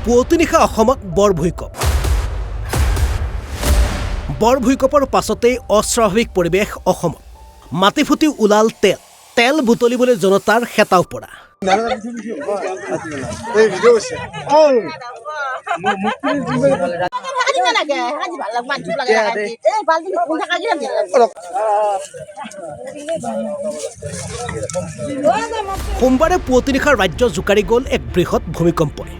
পুৱতি নিশা অসমত বৰ ভূঁইকঁপ বৰ ভূঁইকঁপৰ পাছতেই অস্বাভাৱিক পৰিৱেশ অসমত মাটি ফুটি ওলাল তেল বুটলিবলৈ জনতাৰ হেতাও পৰা সোমবাৰে পুৱতি নিশা ৰাজ্য জোকাৰি গ'ল এক বৃহৎ ভূমিকম্পই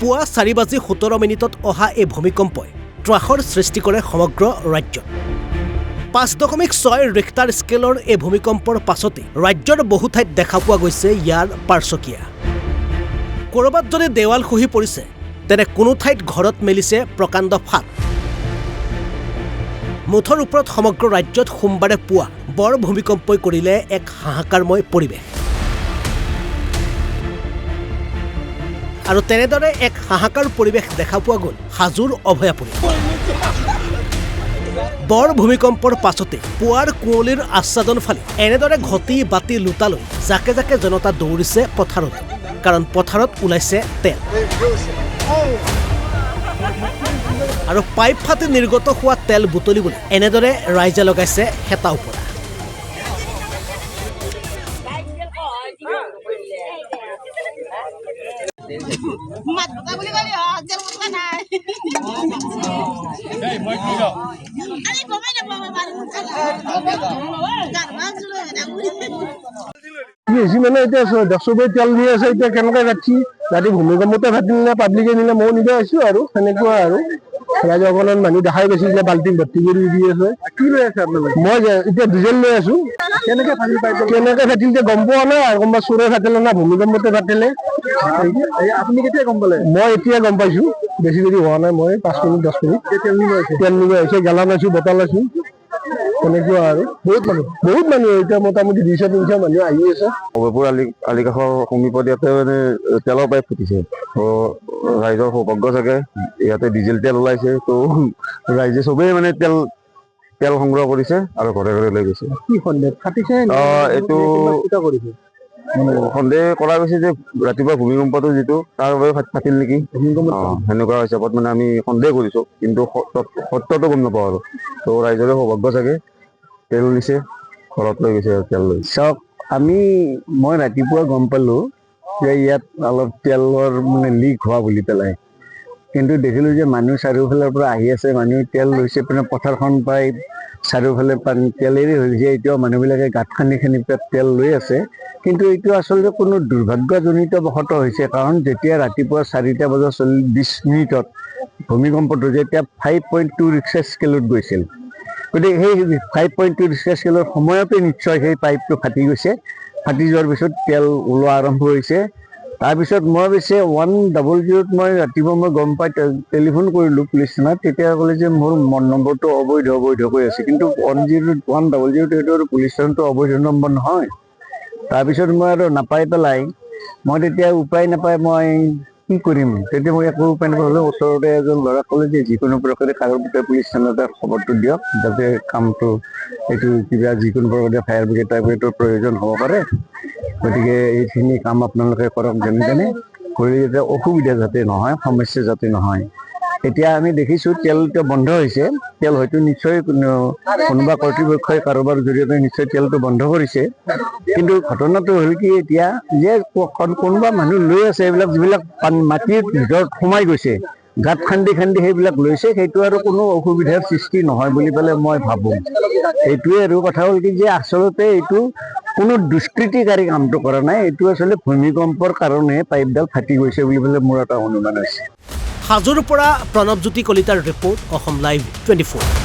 পুৱা 4:17 অহা এই ভূমিকম্পই ত্ৰাসৰ সৃষ্টি কৰে সমগ্ৰ ৰাজ্যত 5.6 ৰিক্টাৰ স্কেলৰ এই ভূমিকম্পৰ পাছতে ৰাজ্যৰ বহু ঠাইত দেখা পোৱা গৈছে ইয়াৰ পাৰ্শ্বক্ৰিয়া ক'ৰবাত যদি দেৱাল খহি পৰিছে তেনে কোনো ঠাইত ঘৰত মেলিছে প্ৰকাণ্ড ফাট মুঠৰ ওপৰত সমগ্ৰ ৰাজ্যত সোমবাৰে পুৱা বৰ ভূমিকম্পই কৰিলে এক হাহাকাৰময় পৰিৱেশ আৰু তেনেদৰে এক হাহাকাৰ পৰিৱেশ দেখা পোৱা গ'ল হাজোৰ অভয়াপুৰীত বৰ ভূমিকম্পৰ পাছতে পুৱাৰ কুঁৱলীৰ আচ্ছাদন ফালি এনেদৰে ঘটি বাতি লুটালৈ জাকে জাকে জনতা দৌৰিছে পথাৰত কাৰণ পথাৰত ওলাইছে তেল আৰু পাইপ ফাটি নিৰ্গত হোৱা তেল বুটলিবলৈ এনেদৰে ৰাইজে লগাইছে হেতাও পৰা মানে এতিয়া চবেই তেল নি আছে এতিয়া কেনেকৈ ৰাখি ৰাতি ভূমিকম্পতে ফাটিল নে পাব্লিকে নিলে ময়ো নিব আহিছো আৰু সেনেকুৱা আৰু ৰাইজে অকণমান মানুহ দেখাই গৈছে যে বাল্টি ভৰ্তি কৰি দি আছে কি লৈ আছে আপোনালোকে মই এতিয়া ডিজেল লৈ আছো কেনেকৈ ফাটিল যে গম পোৱা নাই আৰু কোনোবা চোৰে ফাটিলে না ভূমিকম্পতে ফাটিলে আপুনি কেতিয়া গম পালে মই এতিয়া গম পাইছো বেছি দেৰি হোৱা নাই মই 5 মিনিট 10 মিনিট তেল নিব আহিছে গেলান আছো বটল আছো তেনেকুৱা আৰু বহুত মানুহ এতিয়া মোটামুটি 200-300 মানুহ আহি আছে অভয়পুৰ আলিকাষৰ সমীপত ইয়াতে মানে তেলৰ পাইপ ফুটিছে তো ৰাইজৰ সৌভাগ্য চাগে ইয়াতে ডিজেল তেল ওলাইছে তো ৰাইজে চবেই মানে তেল সংগ্ৰহ কৰিছে আৰু ঘৰে ঘৰে লৈ গৈছে কি সন্দেহ ফাটিছে এইটো সন্দেহ কৰা গৈছে যে ৰাতিপুৱা ভূমিকম্পটো যিটো তাৰ বাবে ফাটিল নেকি সেনেকুৱা হিচাপত মানে আমি সন্দেহ কৰিছো কিন্তু সত্যটো গম নাপাওঁ আৰু তো ৰাইজৰে সৌভাগ্য চাগে তেল নিছে ঘৰত লৈ গৈছে তেল লৈ চাওক মই ৰাতিপুৱা গম পালো যে ইয়াত অলপ তেলৰ মানে লিক হোৱা বুলি পেলাই কিন্তু দেখিলো যে মানুহ চাৰিওফালৰ পৰা আহি আছে মানুহে তেল লৈছে মানে পথাৰখন পাই চাৰিওফালে পানী তেলেৰে হৈ গৈছে এতিয়াও মানুহবিলাকে গাঁত খান্দি তেল লৈ আছে কিন্তু এইটো আচলতে কোনো দুৰ্ভাগ্যজনিত বশত হৈছে কাৰণ যেতিয়া ৰাতিপুৱা 4:20 ভূমিকম্পটো যেতিয়া 5.2 ৰিক্টাৰ স্কেলত গৈছিল গতিকে সেই 5.2 ৰিক্টাৰ স্কেলৰ সময়তে নিশ্চয় সেই পাইপটো ফাটি গৈছে ফাটি যোৱাৰ পিছত তেল ওলোৱা আৰম্ভ হৈছে তাৰপিছত মই অৱশ্যে 100 মই ৰাতিপুৱা মই গম পাই টেলিফোন কৰিলোঁ পুলিচ থানাত তেতিয়া ক'লে যে মোৰ নম্বৰটো অবৈধ কৈ আছে কিন্তু 100 সেইটো আৰু পুলিচ থানাটো অবৈধ নম্বৰ নহয় তাৰপিছত মই আৰু নাপাই পেলাই মই তেতিয়া উপায় নাপাই মই কি কৰিম তেতিয়া মই একো উপায় নাপাই হ'লেও ওচৰতে এজন ল'ৰা ক'লে যে যিকোনো প্ৰকাৰে কাৰোবাৰ পুলিচ থানাতে খবৰটো দিয়ক যাতে কামটো এইটো কিবা যিকোনো প্ৰকাৰে ফায়াৰ ব্ৰিগেড টাইপৰ প্ৰয়োজন হ'ব পাৰে গতিকে এইখিনি কাম আপোনালোকে কৰক যেনে কৰি যাতে অসুবিধা যাতে নহয় সমস্যা যাতে নহয় এতিয়া আমি দেখিছোঁ তেলটো বন্ধ হৈছে তেল হয়তো নিশ্চয় কোনোবা কৰ্তৃপক্ষই কাৰোবাৰ জৰিয়তে নিশ্চয় তেলটো বন্ধ কৰিছে কিন্তু ঘটনাটো হ'ল কি এতিয়া যে কোনোবা মানুহ লৈ আছে এইবিলাক যিবিলাক মাটিৰ ভিতৰত সোমাই গৈছে গাঁত খান্দি সেইবিলাক লৈছে সেইটো আৰু কোনো অসুবিধাৰ সৃষ্টি নহয় বুলি পেলাই মই ভাবোঁ এইটোৱে আৰু কথা হ'ল কি যে আচলতে এইটো কোনো দুষ্কৃতিকাৰী কামটো কৰা নাই এইটো আচলতে ভূমিকম্পৰ কাৰণে পাইপডাল ফাটি গৈছে বুলি পেলাই মোৰ এটা অনুমান আছে হাজোৰ পৰা প্ৰণৱজ্যোতি কলিতাৰ ৰিপৰ্ট অসম লাইভ 24